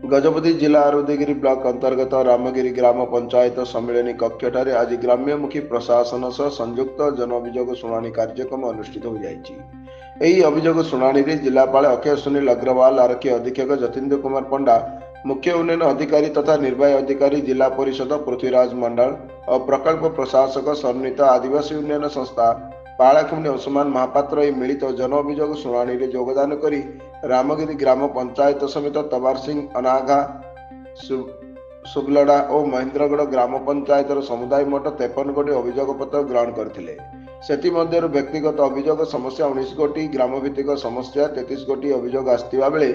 गजपति जिला उदयगिरी ब्लॉक अंतर्गत रामगिरी ग्राम पंचायत सम्मिलनी कक्षठारे आज ग्राम्यमुखी प्रशासन सह संयुक्त जन अभियोग शुणाणी कार्यक्रम अनुष्ठित हो जाइछि। एही अभियोग शुणाणी रे जिलापाल अक्षय सुनील अग्रवाल, आरक्षी अधीक्षक जतीन्द्र कुमार पंडा, मुख्य उन्नयन अधिकारी तथा निर्वाही अधिकारी जिला परिषद पृथ्वीराज मंडल और प्रकल्प प्रशासक समन्वित आदिवासी उन्नयन संस्था पालाखुमनी अंशुमान महापात्र ए मिलित जन अभियोग शुणाणी रे योगदान करी रामगिरी ग्राम पंचायत समित तबार सिंह अनाघा सुगलड़ा और महेंद्रगढ़ ग्राम पंचायत समुदाय मोट 53 गोटी अभियोग पत्र ग्रहण करथिले। सेति मध्यरु व्यक्तिगत अभियोग समस्या 19 गोटी, ग्राम भित्तिक समस्या 33 गोटी अभियोग आस्तिबा बेले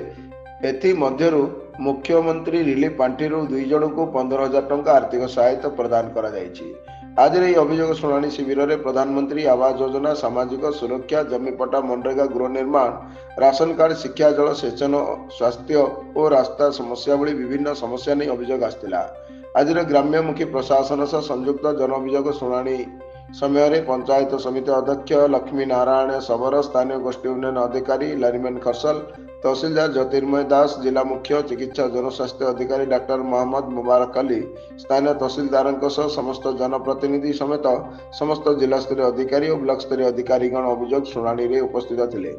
एथि मध्यरु मुख्यमंत्री रिलीफ पांठिरु 2 जण को 15,000 टंका आर्थिक सहायता प्रदान करा जायछि। आज अभियोग शुणाणी शिविर में प्रधानमंत्री आवास योजना, सामाजिक सुरक्षा, जमीपट्टा, मनरेगा, गृह निर्माण, राशन कार्ड, शिक्षा, जल सेचन, स्वास्थ्य और रास्ता समस्या भली विभिन्न समस्या नहीं अभियोग आसला। आज ग्राम्यमुखी प्रशासन सह संयुक्त जन अभियोग शुणाणी समय पंचायत समिति अध्यक्ष लक्ष्मी नारायण सबर, स्थानीय गोष्ठी उन्नयन अधिकारी लारिमेन खरसल, तहसीलदार ज्योतिर्मय दास, जिला मुख्य चिकित्सा जनस्वास्थ्य अधिकारी डॉक्टर मोहम्मद मुबारक अली, स्थानीय तहसीलदार समस्त जनप्रतिनिधि समेत समस्त जिला स्तरीय अधिकारी और ब्लॉक स्तरीय अधिकारीगण अभियोग शुणाणी रे उपस्थित थिले।